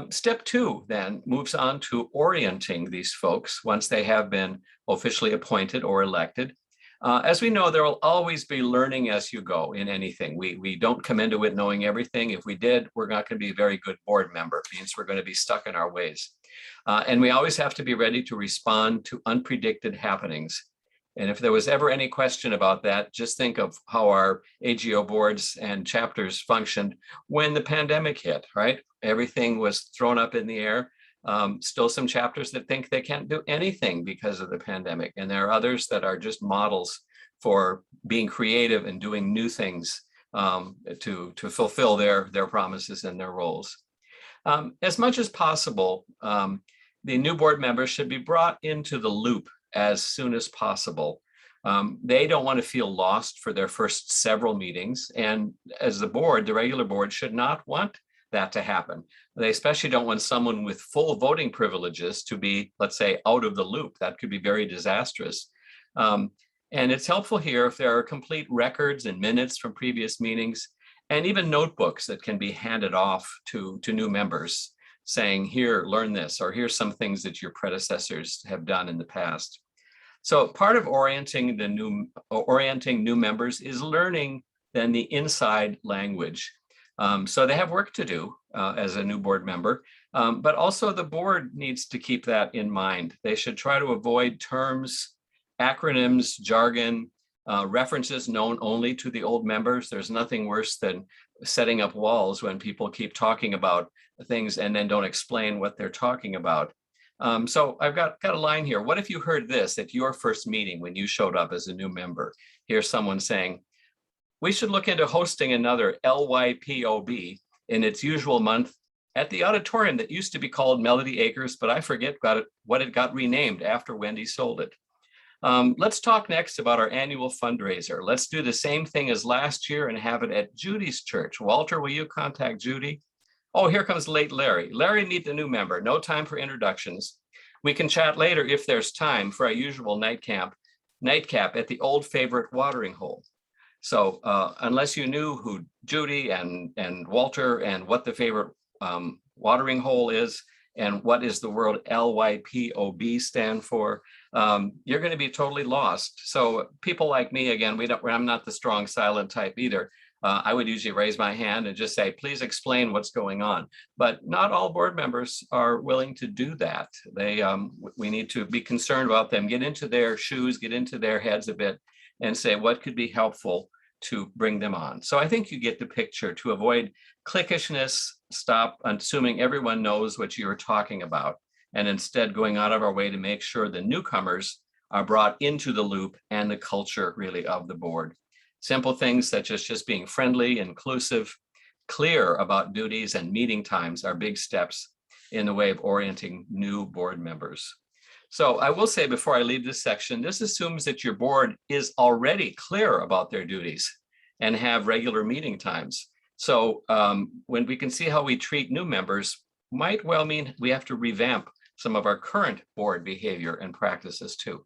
Step 2 then moves on to orienting these folks once they have been officially appointed or elected. As we know, there will always be learning as you go in anything. We don't come into it knowing everything. If we did, we're not going to be a very good board member. It means we're going to be stuck in our ways. And we always have to be ready to respond to unpredicted happenings. And if there was ever any question about that, just think of how our AGO boards and chapters functioned when the pandemic hit, right? Everything was thrown up in the air. Still some chapters that think they can't do anything because of the pandemic. And there are others that are just models for being creative and doing new things to fulfill their promises and their roles. As much as possible, the new board members should be brought into the loop as soon as possible. They don't want to feel lost for their first several meetings. And as the board, the regular board should not want that to happen. They especially don't want someone with full voting privileges to be, let's say, out of the loop. That could be very disastrous. And it's helpful here if there are complete records and minutes from previous meetings, and even notebooks that can be handed off to new members saying, here, learn this, or here's some things that your predecessors have done in the past. So part of orienting new members is learning then the inside language. So they have work to do as a new board member, but also the board needs to keep that in mind. They should try to avoid terms, acronyms, jargon, references known only to the old members. There's nothing worse than setting up walls when people keep talking about things and then don't explain what they're talking about. So I've got a line here. What if you heard this at your first meeting when you showed up as a new member? Here's someone saying, we should look into hosting another LYPOB in its usual month at the auditorium that used to be called Melody Acres, but I forget what it got renamed after Wendy sold it. Let's talk next about our annual fundraiser. Let's do the same thing as last year and have it at Judy's church. Walter, will you contact Judy? Oh, here comes late Larry. Larry, meet the new member. No time for introductions. We can chat later if there's time for our usual nightcap at the old favorite watering hole. So unless you knew who Judy and Walter and what the favorite watering hole is and what is the word LYPOB stand for, you're going to be totally lost. So people like me, again, I'm not the strong silent type either. I would usually raise my hand and just say, please explain what's going on. But not all board members are willing to do that. We need to be concerned about them, get into their shoes, get into their heads a bit and say what could be helpful to bring them on. So I think you get the picture. To avoid cliquishness, stop assuming everyone knows what you're talking about, and instead going out of our way to make sure the newcomers are brought into the loop and the culture really of the board. Simple things such as just being friendly, inclusive, clear about duties and meeting times are big steps in the way of orienting new board members. So I will say before I leave this section, this assumes that your board is already clear about their duties and have regular meeting times. So when we can see how we treat new members might well mean we have to revamp some of our current board behavior and practices too.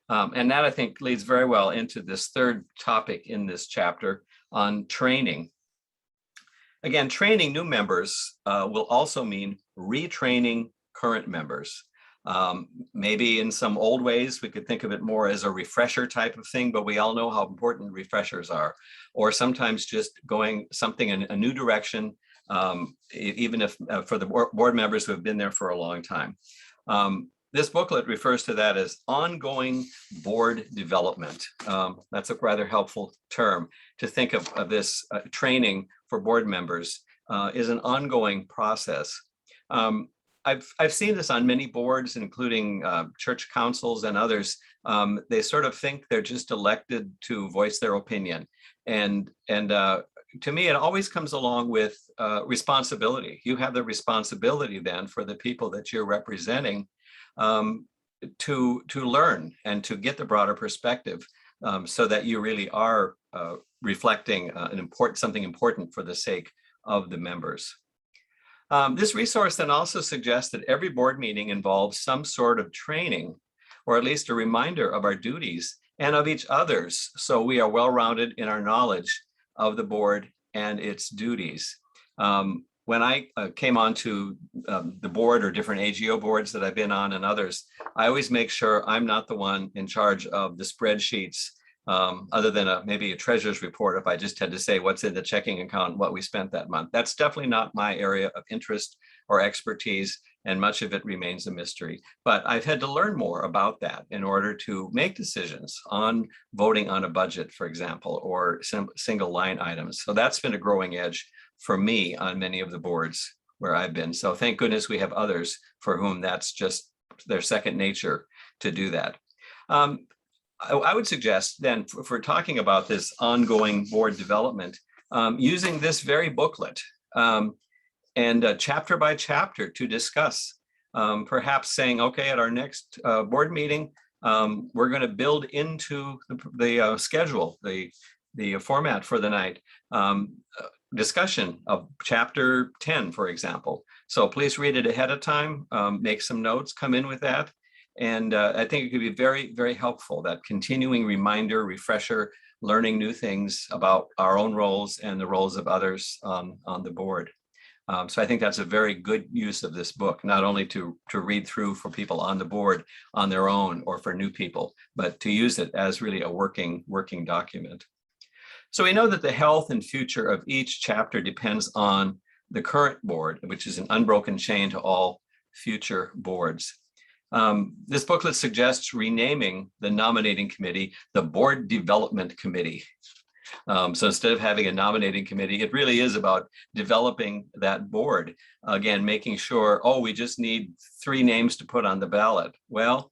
And that I think leads very well into this third topic in this chapter on training. Again, training new members will also mean retraining current members. Maybe in some old ways, we could think of it more as a refresher type of thing, but we all know how important refreshers are, or sometimes just going something in a new direction, even if for the board members who have been there for a long time. This booklet refers to that as ongoing board development. That's a rather helpful term to think of this training for board members is an ongoing process. I've seen this on many boards, including church councils and others. They sort of think they're just elected to voice their opinion. And to me, it always comes along with responsibility. You have the responsibility then for the people that you're representing to learn and to get the broader perspective so that you really are reflecting something important for the sake of the members. This resource then also suggests that every board meeting involves some sort of training, or at least a reminder of our duties and of each other's, so we are well-rounded in our knowledge of the board and its duties. when I came onto the board or different AGO boards that I've been on and others, I always make sure I'm not the one in charge of the spreadsheets, other than maybe a treasurer's report if I just had to say what's in the checking account, what we spent that month. That's definitely not my area of interest or expertise, and much of it remains a mystery. But I've had to learn more about that in order to make decisions on voting on a budget, for example, or single line items. So that's been a growing edge for me on many of the boards where I've been. So thank goodness we have others for whom that's just their second nature to do that. I would suggest then, if we're talking about this ongoing board development, using this very booklet and chapter by chapter to discuss, perhaps saying, okay, at our next board meeting, we're going to build into the schedule, the format for the night, discussion of chapter 10, for example. So please read it ahead of time, make some notes, come in with that. And I think it could be very, very helpful, that continuing reminder, refresher, learning new things about our own roles and the roles of others on the board. So I think that's a very good use of this book, not only to read through for people on the board on their own or for new people, but to use it as really a working document. So we know that the health and future of each chapter depends on the current board, which is an unbroken chain to all future boards. This booklet suggests renaming the nominating committee the Board Development Committee. So instead of having a nominating committee, it really is about developing that board. Again, making sure, oh, we just need 3 names to put on the ballot. Well,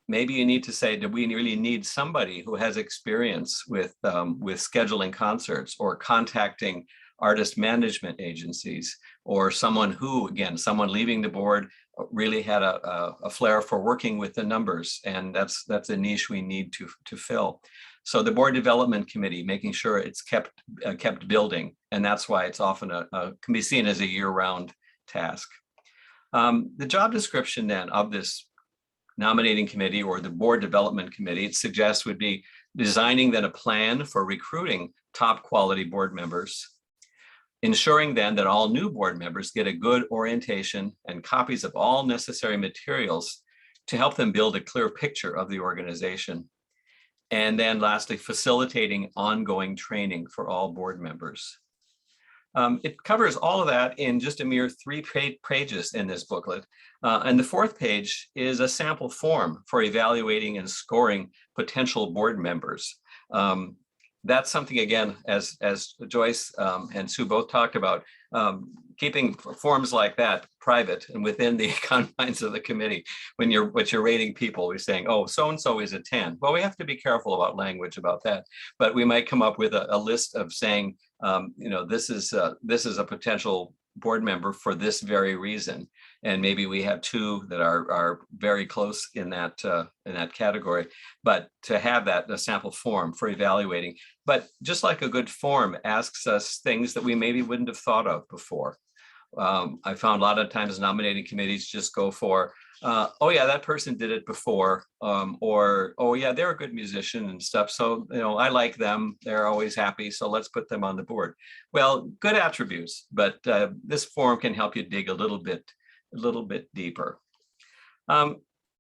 maybe you need to say, do we really need somebody who has experience with scheduling concerts or contacting artist management agencies, or someone who, again, someone leaving the board really had a flair for working with the numbers, and that's a niche we need to fill. So the Board Development Committee, making sure it's kept building, and that's why it's often can be seen as a year-round task. The job description then of this nominating committee or the Board Development Committee, it suggests, would be designing then a plan for recruiting top quality board members, ensuring then that all new board members get a good orientation and copies of all necessary materials to help them build a clear picture of the organization. And then lastly, facilitating ongoing training for all board members. It covers all of that in just a mere 3 pages in this booklet. And the 4th page is a sample form for evaluating and scoring potential board members. That's something, again, as Joyce and Sue both talked about, keeping forms like that private and within the confines of the committee. When you're rating people, we're saying, oh, so-and-so is a 10. Well, we have to be careful about language about that, but we might come up with a list of saying, this is a potential board member for this very reason. And maybe we have 2 that are very close in that category, but to have that a sample form for evaluating. But just like a good form asks us things that we maybe wouldn't have thought of before. I found a lot of times nominating committees just go for, oh yeah, that person did it before, or oh yeah, they're a good musician and stuff. So, I like them, they're always happy, so let's put them on the board. Well, good attributes, but this form can help you dig a little bit deeper.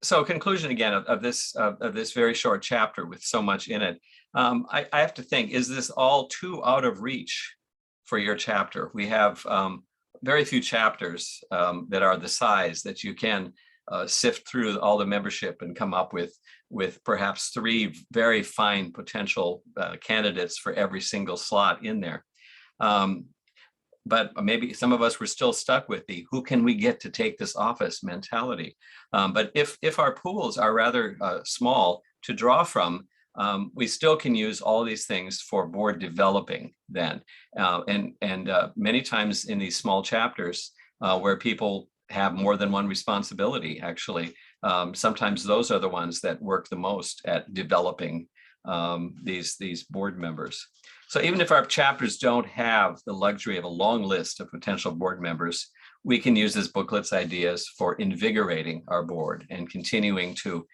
So conclusion again of this very short chapter with so much in it. I have to think, is this all too out of reach for your chapter? We have very few chapters that are the size that you can sift through all the membership and come up with perhaps 3 very fine potential candidates for every single slot in there. But maybe some of us were still stuck with the who can we get to take this office mentality. But if our pools are rather small to draw from, we still can use all these things for board developing then. And many times in these small chapters where people have more than one responsibility, actually, sometimes those are the ones that work the most at developing these board members. So even if our chapters don't have the luxury of a long list of potential board members, we can use this booklet's ideas for invigorating our board and continuing to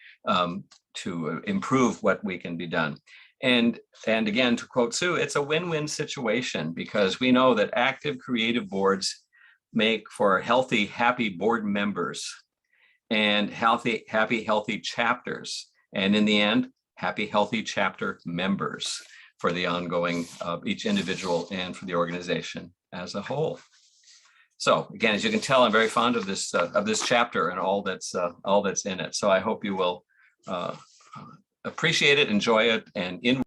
improve what we can be done. And again, to quote Sue, it's a win-win situation, because we know that active creative boards make for healthy, happy board members and healthy chapters. And in the end, happy, healthy chapter members for the ongoing of each individual and for the organization as a whole. So again, as you can tell, I'm very fond of this chapter and all that's in it. So I hope you will appreciate it, enjoy it, and in.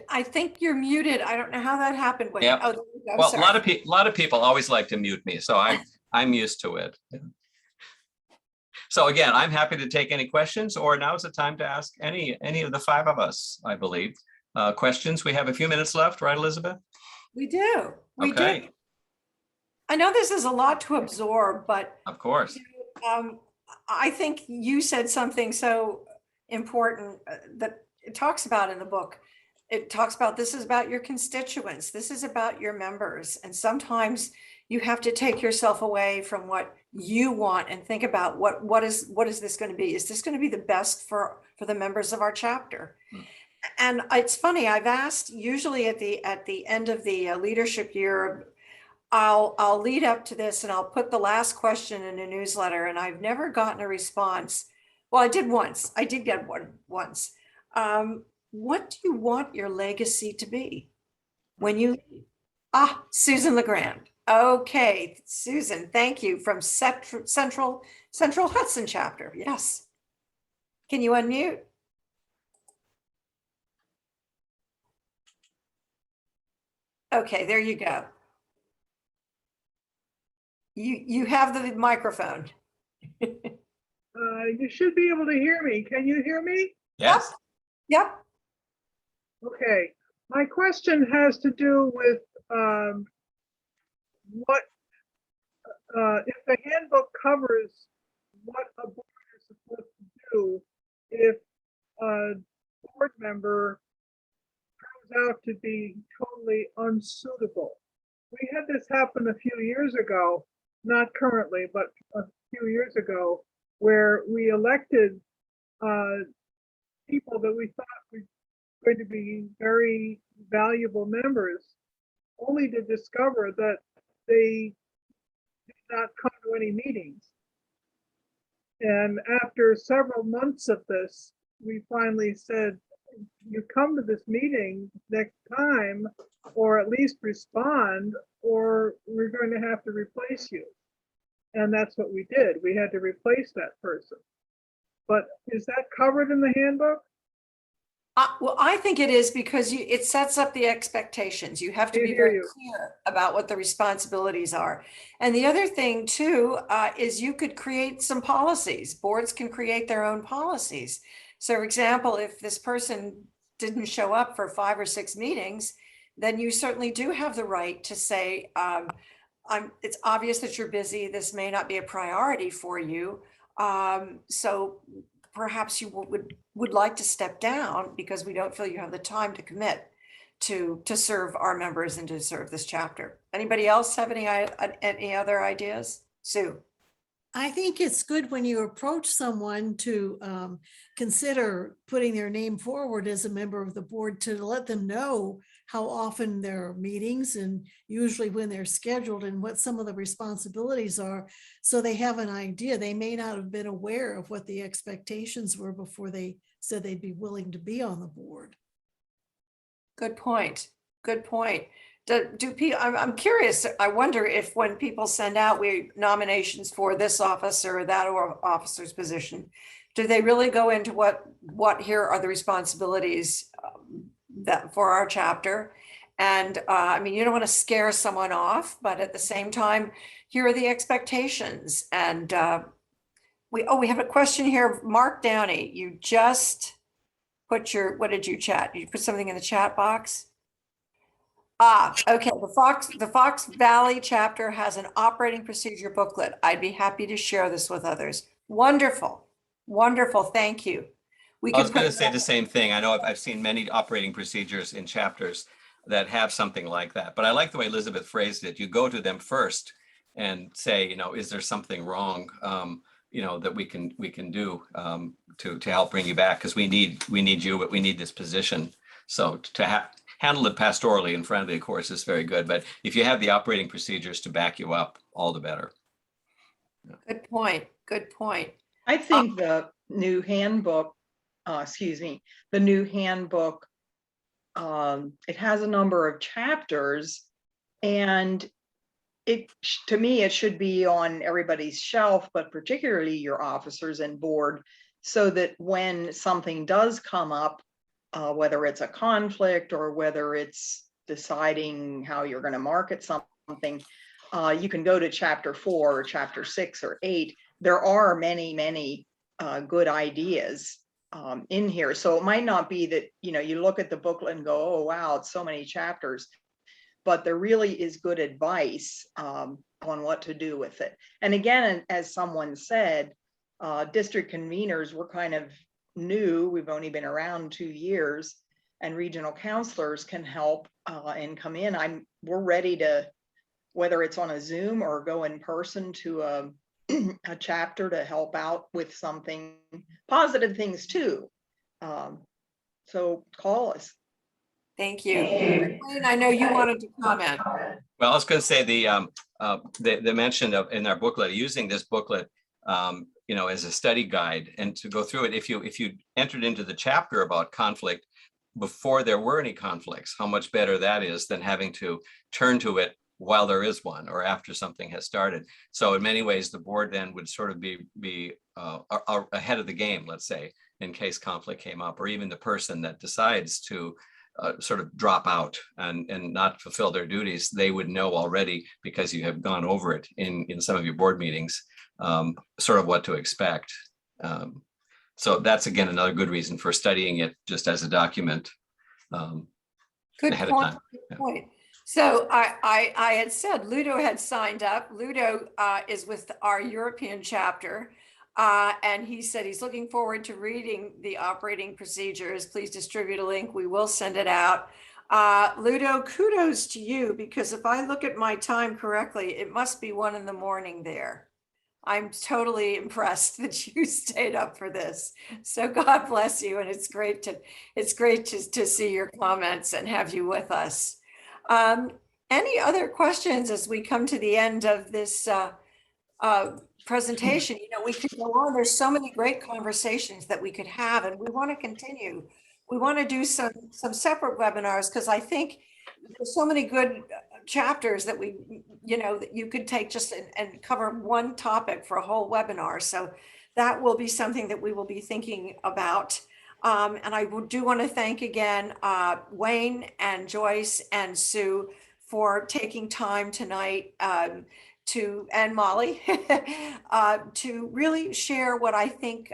I think you're muted. I don't know how that happened. When, Yep. oh, there you go. Well, Sorry. a lot of people always like to mute me, so I'm used to it. So again, I'm happy to take any questions, or now is the time to ask any of the five of us, I believe, questions. We have a few minutes left, right, Elizabeth? We do. We Okay. do. I know this is a lot to absorb, but Of course. I think you said something so important that it talks about in the book. It talks about this is about your constituents. This is about your members. And sometimes you have to take yourself away from what you want and think about what is this going to be? Is this going to be the best for the members of our chapter? And it's funny, I've asked usually at the end of the leadership year, I'll lead up to this and I'll put the last question in a newsletter, and I've never gotten a response. Well, I did once. I did get one once. What do you want your legacy to be when you leave? Susan LeGrand. Okay, Susan, thank you, from Central Hudson chapter. Yes. Can you unmute? Okay, there you go. You have the microphone. You should be able to hear me. Can you hear me? Yes. Yep. Okay. My question has to do with what if the handbook covers what a board is supposed to do if a board member turns out to be totally unsuitable. We had this happen a few years ago, not currently, but a few years ago, where we elected people that we thought were going to be very valuable members, only to discover that they did not come to any meetings. And after several months of this, we finally said, you come to this meeting next time, or at least respond, or we're going to have to replace you. And that's what we did. We had to replace that person. But is that covered in the handbook? Well, I think it is, because it sets up the expectations. You have to be very clear about what the responsibilities are. And the other thing too, is you could create some policies. Boards can create their own policies. So for example, if this person didn't show up for 5 or 6 meetings, then you certainly do have the right to say, it's obvious that you're busy. This may not be a priority for you. So perhaps you would like to step down because we don't feel you have the time to commit to serve our members and to serve this chapter. Anybody else have any other ideas? Sue? I think it's good when you approach someone to consider putting their name forward as a member of the board, to let them know how often there are meetings and usually when they're scheduled and what some of the responsibilities are, so they have an idea. They may not have been aware of what the expectations were before they said they'd be willing to be on the board. Good point. Good point. I'm curious. I wonder if when people send out nominations for this officer or that officer's position, do they really go into what here are the responsibilities that for our chapter? And I mean, you don't want to scare someone off, but at the same time, here are the expectations. And we have a question here. Mark Downey, you just put what did you chat? You put something in the chat box? Okay. The Fox Valley chapter has an operating procedure booklet. I'd be happy to share this with others. Wonderful. Wonderful. Thank you. I was going to say the same thing. I know I've seen many operating procedures in chapters that have something like that, but I like the way Elizabeth phrased it. You go to them first and say, is there something wrong? that we can do to help bring you back, because we need you, but we need this position. So to handle it pastorally and friendly, of course, is very good. But if you have the operating procedures to back you up, all the better. Good point. Good point. I think the new handbook, the new handbook, it has a number of chapters, and to me, it should be on everybody's shelf, but particularly your officers and board, so that when something does come up, whether it's a conflict or whether it's deciding how you're going to market something, you can go to chapter 4 or chapter 6 or 8. There are many good ideas in here. So it might not be that, you look at the booklet and go, oh, wow, it's so many chapters, but there really is good advice on what to do with it. And again, as someone said, district conveners were kind of new. We've only been around 2 years, and regional counselors can help and come in. We're ready to, whether it's on a Zoom or go in person to a chapter, to help out with something, positive things too. So call us. Thank you. Wayne, I know you wanted to comment. Well, I was going to say the mention of in our booklet, using this booklet, as a study guide, and to go through it. If you entered into the chapter about conflict before there were any conflicts, how much better that is than having to turn to it while there is one or after something has started. So in many ways, the board then would sort of be ahead of the game, let's say, in case conflict came up, or even the person that decides to sort of drop out and not fulfill their duties, they would know already, because you have gone over it in some of your board meetings, sort of what to expect. So that's, again, another good reason for studying it just as a document Good ahead point. of time. Good point. So I had said Ludo had signed up. Ludo is with our European chapter. And he said he's looking forward to reading the operating procedures. Please distribute a link. We will send it out. Ludo, kudos to you, because if I look at my time correctly, it must be 1 a.m. there. I'm totally impressed that you stayed up for this. So God bless you. And it's great to see your comments and have you with us. Any other questions as we come to the end of this presentation? We could go on. There's so many great conversations that we could have, and we want to continue. We want to do some separate webinars, because I think there's so many good chapters that that you could take just and cover one topic for a whole webinar. So that will be something that we will be thinking about. And I do want to thank again Wayne and Joyce and Sue for taking time tonight and Molly to really share what I think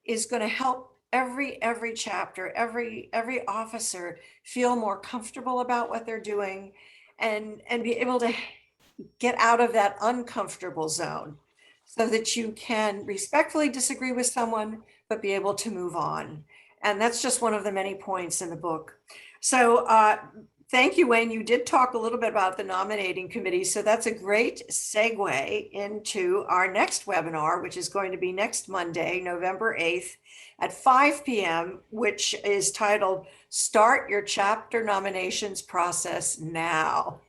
is going to help every chapter, every officer feel more comfortable about what they're doing, and be able to get out of that uncomfortable zone, so that you can respectfully disagree with someone, but be able to move on. And that's just one of the many points in the book. So thank you, Wayne. You did talk a little bit about the nominating committee. So that's a great segue into our next webinar, which is going to be next Monday, November 8th at 5 p.m., which is titled Start Your Chapter Nominations Process Now.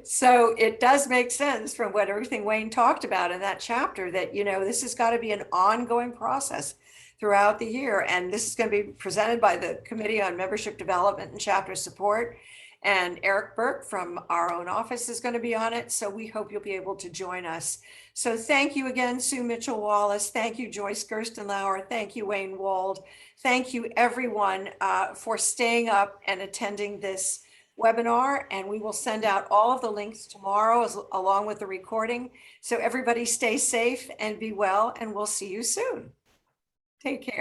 So it does make sense from what everything Wayne talked about in that chapter, that, this has got to be an ongoing process throughout the year. And this is going to be presented by the Committee on Membership Development and Chapter Support. And Eric Burke from our own office is going to be on it. So we hope you'll be able to join us. So thank you again, Sue Mitchell-Wallace. Thank you, Joyce Gerstenlauer. Thank you, Wayne Wold. Thank you, everyone, for staying up and attending this webinar. And we will send out all of the links tomorrow along with the recording. So everybody stay safe and be well, and we'll see you soon. Take care.